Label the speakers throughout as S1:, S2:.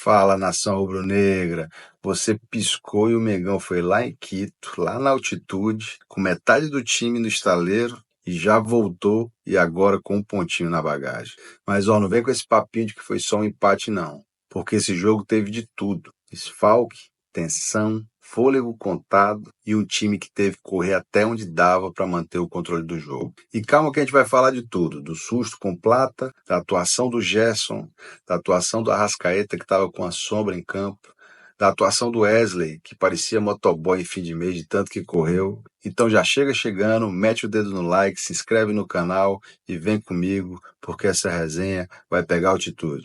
S1: Fala, nação rubro-negra. Você piscou e o Mengão foi lá em Quito, lá na altitude, com metade do time no estaleiro e já voltou e agora com um pontinho na bagagem. Mas ó, não vem com esse papinho de que foi só um empate não, porque esse jogo teve de tudo. Desfalque, tensão, fôlego contado e um time que teve que correr até onde dava para manter o controle do jogo. E calma que a gente vai falar de tudo, do susto com Plata, da atuação do Gerson, da atuação do Arrascaeta, que estava com a sombra em campo, da atuação do Wesley, que parecia motoboy em fim de mês de tanto que correu. Então já chega chegando, mete o dedo no like, se inscreve no canal e vem comigo, porque essa resenha vai pegar altitude.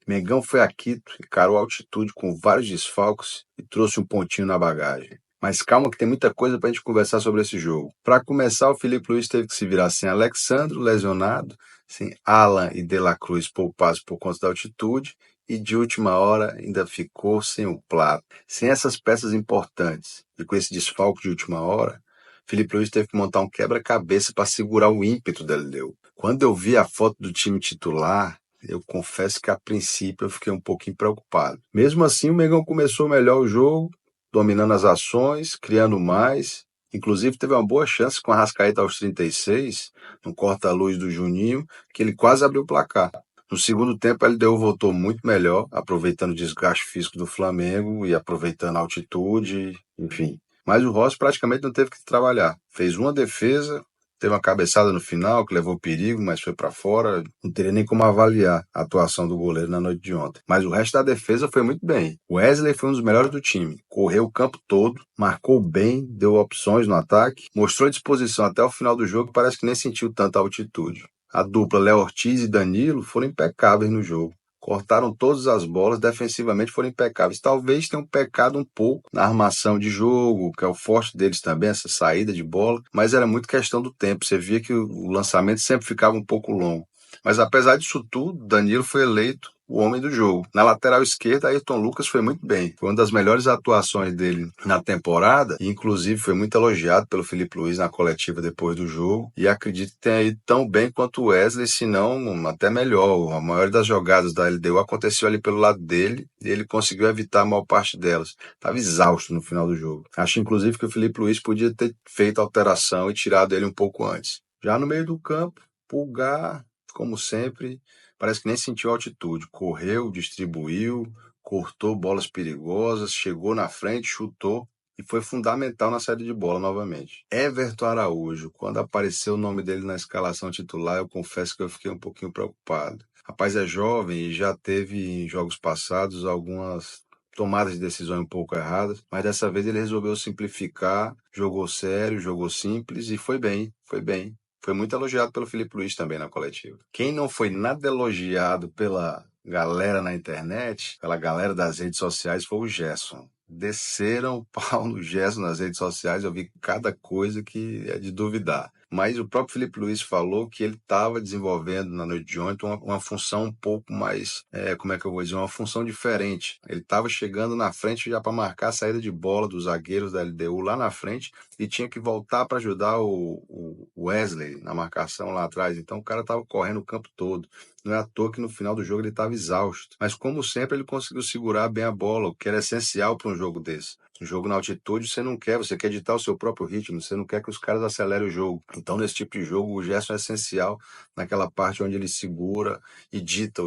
S1: Mengão foi a Quito, encarou a altitude com vários desfalques e trouxe um pontinho na bagagem. Mas calma que tem muita coisa para a gente conversar sobre esse jogo. Para começar, o Filipe Luís teve que se virar sem Alexandro, lesionado, sem Alan e De La Cruz poupados por conta da altitude, e de última hora ainda ficou sem o Plata. Sem essas peças importantes e com esse desfalque de última hora, Filipe Luís teve que montar um quebra-cabeça para segurar o ímpeto da LDU. Quando eu vi a foto do time titular, eu confesso que a princípio eu fiquei um pouquinho preocupado. Mesmo assim, o Mengão começou melhor o jogo, dominando as ações, criando mais. Inclusive teve uma boa chance com a Arrascaeta aos 36, no corta-luz do Juninho, que ele quase abriu o placar. No segundo tempo, a LDU voltou muito melhor, aproveitando o desgaste físico do Flamengo e aproveitando a altitude, enfim. Mas o Rossi praticamente não teve que trabalhar. Fez uma defesa, teve uma cabeçada no final que levou perigo, mas foi para fora. Não teria nem como avaliar a atuação do goleiro na noite de ontem. Mas o resto da defesa foi muito bem. O Wesley foi um dos melhores do time. Correu o campo todo, marcou bem, deu opções no ataque, mostrou disposição até o final do jogo e parece que nem sentiu tanta altitude. A dupla Léo Ortiz e Danilo foram impecáveis no jogo. Cortaram todas as bolas, defensivamente foram impecáveis. Talvez tenham pecado um pouco na armação de jogo, que é o forte deles também, essa saída de bola, mas era muito questão do tempo. Você via que o lançamento sempre ficava um pouco longo. Mas apesar disso tudo, Danilo foi eleito o homem do jogo. Na lateral esquerda, Ayrton Lucas foi muito bem. Foi uma das melhores atuações dele na temporada e, inclusive, foi muito elogiado pelo Filipe Luís na coletiva depois do jogo. E acredito que tenha ido tão bem quanto o Wesley, se não até melhor. A maioria das jogadas da LDU aconteceu ali pelo lado dele e ele conseguiu evitar a maior parte delas. Estava exausto no final do jogo. Acho, inclusive, que o Filipe Luís podia ter feito alteração e tirado ele um pouco antes. Já no meio do campo, Pulgar, como sempre, parece que nem sentiu altitude. Correu, distribuiu, cortou bolas perigosas, chegou na frente, chutou e foi fundamental na saída de bola novamente. Everton Araújo, quando apareceu o nome dele na escalação titular, eu confesso que eu fiquei um pouquinho preocupado. Rapaz é jovem e já teve em jogos passados algumas tomadas de decisão um pouco erradas, mas dessa vez ele resolveu simplificar, jogou sério, jogou simples e foi bem, foi bem. Foi muito elogiado pelo Filipe Luís também na coletiva. Quem não foi nada elogiado pela galera na internet, pela galera das redes sociais, foi o Gerson. Desceram o pau no Gerson nas redes sociais, eu vi cada coisa que é de duvidar. Mas o próprio Filipe Luís falou que ele estava desenvolvendo na noite de ontem uma função um pouco mais, como é que eu vou dizer, uma função diferente. Ele estava chegando na frente já para marcar a saída de bola dos zagueiros da LDU lá na frente e tinha que voltar para ajudar o Wesley na marcação lá atrás. Então o cara estava correndo o campo todo. Não é à toa que no final do jogo ele estava exausto. Mas como sempre ele conseguiu segurar bem a bola, o que era essencial para um jogo desse. Um jogo na altitude você quer ditar o seu próprio ritmo, você não quer que os caras acelerem o jogo. Então nesse tipo de jogo o Gerson é essencial naquela parte onde ele segura e dita,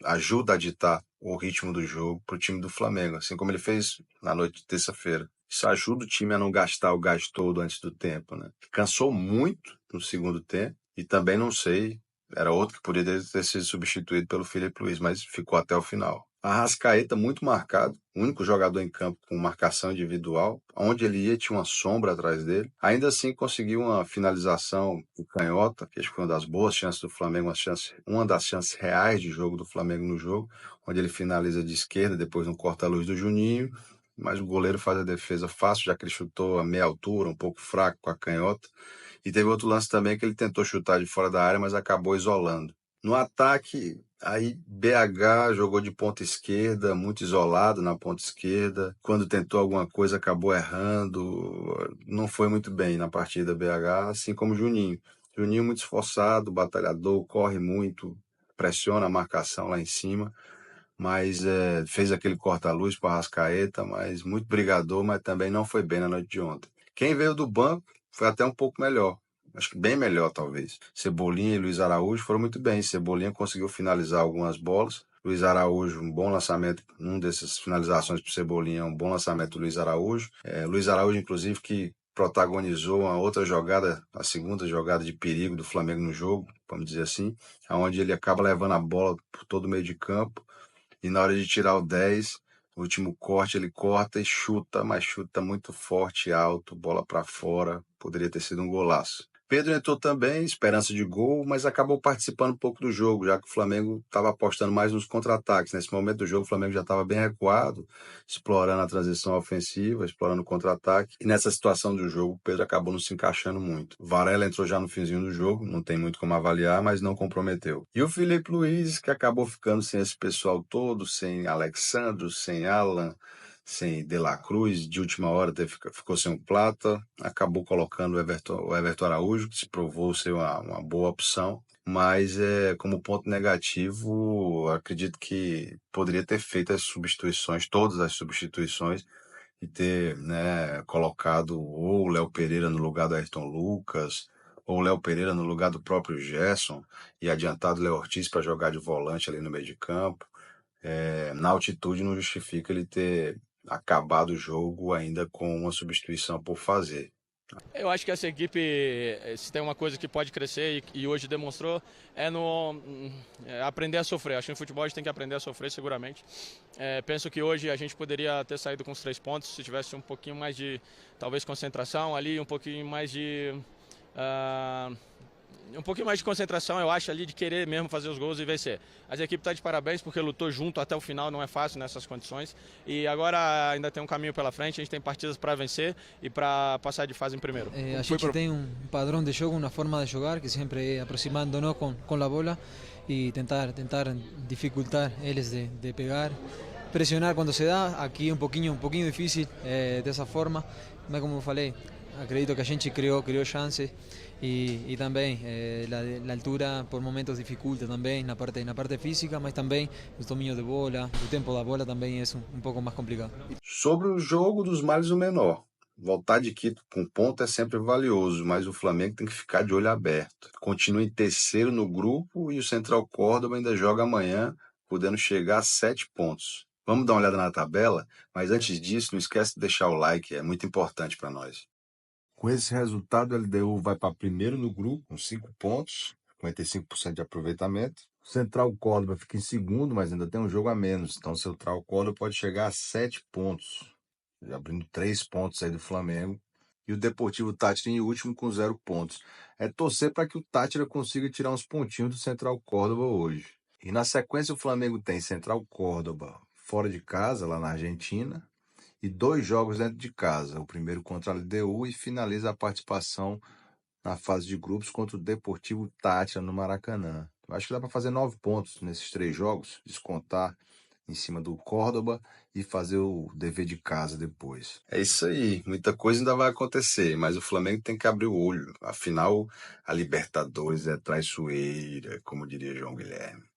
S1: ajuda a ditar o ritmo do jogo para o time do Flamengo, assim como ele fez na noite de terça-feira. Isso ajuda o time a não gastar o gás todo antes do tempo, né? Cansou muito no segundo tempo e também não sei, era outro que poderia ter sido substituído pelo Filipe Luís, mas ficou até o final. Arrascaeta muito marcado, o único jogador em campo com marcação individual, onde ele ia tinha uma sombra atrás dele. Ainda assim conseguiu uma finalização do canhota, que acho que foi uma das boas chances do Flamengo, uma das chances reais de jogo do Flamengo no jogo, onde ele finaliza de esquerda, depois no corta-luz do Juninho, mas o goleiro faz a defesa fácil, já que ele chutou a meia altura, um pouco fraco com a canhota. E teve outro lance também que ele tentou chutar de fora da área, mas acabou isolando. No ataque, aí BH jogou de ponta esquerda, muito isolado na ponta esquerda. Quando tentou alguma coisa, acabou errando. Não foi muito bem na partida BH, assim como Juninho. Juninho muito esforçado, batalhador, corre muito, pressiona a marcação lá em cima, mas fez aquele corta-luz para Arrascaeta, mas muito brigador, mas também não foi bem na noite de ontem. Quem veio do banco foi até um pouco melhor. Acho que bem melhor, talvez. Cebolinha e Luiz Araújo foram muito bem. Cebolinha conseguiu finalizar algumas bolas. Luiz Araújo, um bom lançamento, um dessas finalizações para Cebolinha, um bom lançamento do Luiz Araújo. Luiz Araújo, inclusive, que protagonizou uma outra jogada, a segunda jogada de perigo do Flamengo no jogo, vamos dizer assim, onde ele acaba levando a bola por todo o meio de campo e na hora de tirar o 10, o último corte, ele corta e chuta, mas chuta muito forte, alto, bola para fora, poderia ter sido um golaço. Pedro entrou também, esperança de gol, mas acabou participando um pouco do jogo, já que o Flamengo estava apostando mais nos contra-ataques. Nesse momento do jogo, o Flamengo já estava bem recuado, explorando a transição ofensiva, explorando o contra-ataque. E nessa situação do jogo, o Pedro acabou não se encaixando muito. Varela entrou já no finzinho do jogo, não tem muito como avaliar, mas não comprometeu. E o Filipe Luiz, que acabou ficando sem esse pessoal todo, sem Alexandro, sem Alan, sem De La Cruz, de última hora ficou sem o Plata, acabou colocando o Everton Araújo, que se provou ser uma boa opção, mas como ponto negativo, acredito que poderia ter feito as substituições, todas as substituições, e ter, né, colocado ou o Léo Pereira no lugar do Ayrton Lucas, ou o Léo Pereira no lugar do próprio Gerson, e adiantado o Léo Ortiz para jogar de volante ali no meio de campo. Na altitude não justifica ele ter acabado o jogo ainda com uma substituição por fazer.
S2: Eu acho que essa equipe, se tem uma coisa que pode crescer e hoje demonstrou, é aprender a sofrer. Acho que no futebol a gente tem que aprender a sofrer seguramente. Penso que hoje a gente poderia ter saído com os 3 pontos se tivesse um pouquinho mais de, talvez, concentração ali, um pouquinho mais de... um pouquinho mais de concentração, eu acho, ali, de querer mesmo fazer os gols e vencer. Mas a equipe está de parabéns porque lutou junto até o final, não é fácil nessas condições. E agora ainda tem um caminho pela frente, a gente tem partidas para vencer e para passar de fase em primeiro.
S3: A gente tem um padrão de jogo, uma forma de jogar que sempre é aproximando-nos com a bola e tentar dificultar eles de pegar, pressionar quando se dá. Aqui um pouquinho difícil dessa forma, mas como eu falei, acredito que a gente criou chances e também a altura por momentos dificulta também na parte física, mas também os domínios de bola, o tempo da bola também é um pouco mais complicado.
S1: Sobre o jogo dos males o menor. Voltar de Quito com ponto é sempre valioso, mas o Flamengo tem que ficar de olho aberto. Continua em terceiro no grupo e o Central Córdoba ainda joga amanhã, podendo chegar a 7 pontos. Vamos dar uma olhada na tabela, mas antes disso, não esquece de deixar o like, é muito importante para nós. Com esse resultado, o LDU vai para primeiro no grupo, com 5 pontos, 55% de aproveitamento. O Central Córdoba fica em segundo, mas ainda tem um jogo a menos. Então, o Central Córdoba pode chegar a 7 pontos, abrindo 3 pontos aí do Flamengo. E o Deportivo Táchira em último com 0 pontos. É torcer para que o Táchira consiga tirar uns pontinhos do Central Córdoba hoje. E na sequência, o Flamengo tem Central Córdoba fora de casa, lá na Argentina, e 2 jogos dentro de casa, o primeiro contra a LDU e finaliza a participação na fase de grupos contra o Deportivo Táchira no Maracanã. Eu acho que dá para fazer 9 pontos nesses 3 jogos, descontar em cima do Córdoba e fazer o dever de casa depois. É isso aí, muita coisa ainda vai acontecer, mas o Flamengo tem que abrir o olho. Afinal, a Libertadores é traiçoeira, como diria João Guilherme.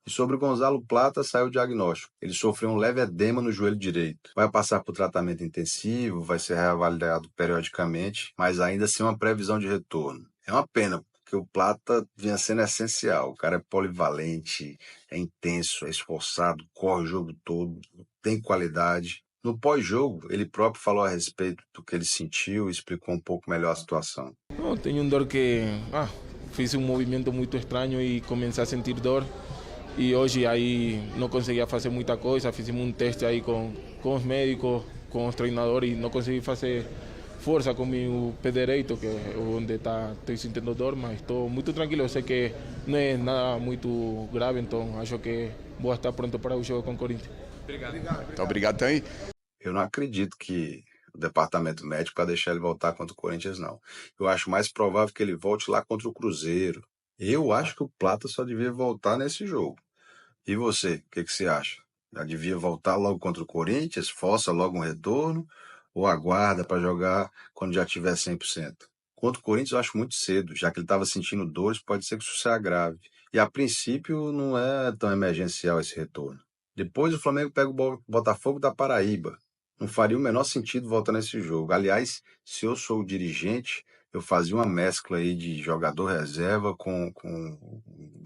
S1: E sobre o Gonzalo Plata saiu o diagnóstico. Ele sofreu um leve edema no joelho direito. Vai passar por tratamento intensivo, vai ser reavaliado periodicamente, mas ainda sem uma previsão de retorno. É uma pena, porque o Plata vinha sendo essencial. O cara é polivalente, é intenso, é esforçado, corre o jogo todo, tem qualidade. No pós-jogo, ele próprio falou a respeito do que ele sentiu e explicou um pouco melhor a situação.
S4: Não, tenho dor que fiz um movimento muito estranho e comecei a sentir dor. E hoje aí não conseguia fazer muita coisa, fizemos um teste aí com os médicos, com os treinadores e não consegui fazer força com o meu pé direito, que é onde estou sentindo dor, mas estou muito tranquilo, eu sei que não é nada muito grave, então acho que vou estar pronto para o jogo com o Corinthians.
S1: Obrigado também. Eu não acredito que o departamento médico para deixar ele voltar contra o Corinthians, não. Eu acho mais provável que ele volte lá contra o Cruzeiro. Eu acho que o Plata só devia voltar nesse jogo. E você, o que você acha? Já devia voltar logo contra o Corinthians, força logo um retorno, ou aguarda para jogar quando já tiver 100%? Contra o Corinthians eu acho muito cedo, já que ele estava sentindo dores, pode ser que isso se agrave. E a princípio não é tão emergencial esse retorno. Depois o Flamengo pega o Botafogo da Paraíba. Não faria o menor sentido voltar nesse jogo. Aliás, se eu sou o dirigente, eu fazia uma mescla aí de jogador reserva com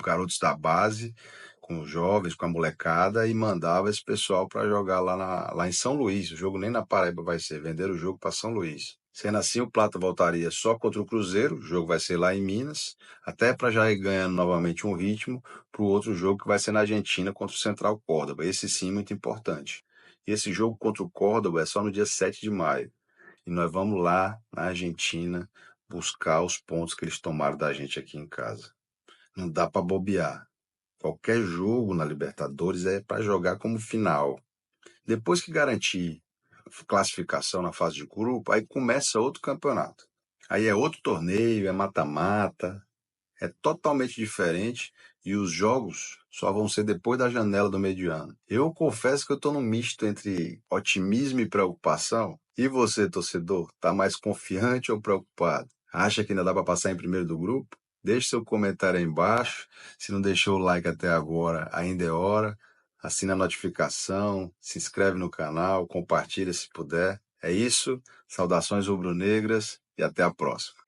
S1: garotos da base, com os jovens, com a molecada, e mandava esse pessoal para jogar lá em São Luís. O jogo nem na Paraíba vai ser, vender o jogo para São Luís. Sendo assim, o Plata voltaria só contra o Cruzeiro, o jogo vai ser lá em Minas, até para já ir ganhando novamente um ritmo para o outro jogo que vai ser na Argentina contra o Central Córdoba. Esse sim, muito importante. E esse jogo contra o Córdoba é só no dia 7 de maio. E nós vamos lá na Argentina buscar os pontos que eles tomaram da gente aqui em casa. Não dá para bobear. Qualquer jogo na Libertadores é para jogar como final. Depois que garantir classificação na fase de grupo, aí começa outro campeonato. Aí é outro torneio, é mata-mata, é totalmente diferente e os jogos só vão ser depois da janela do meio de ano. Eu confesso que eu estou num misto entre otimismo e preocupação. E você, torcedor, tá mais confiante ou preocupado? Acha que ainda dá para passar em primeiro do grupo? Deixe seu comentário aí embaixo. Se não deixou o like até agora, ainda é hora. Assina a notificação, se inscreve no canal, compartilha se puder. É isso, saudações rubro-negras e até a próxima.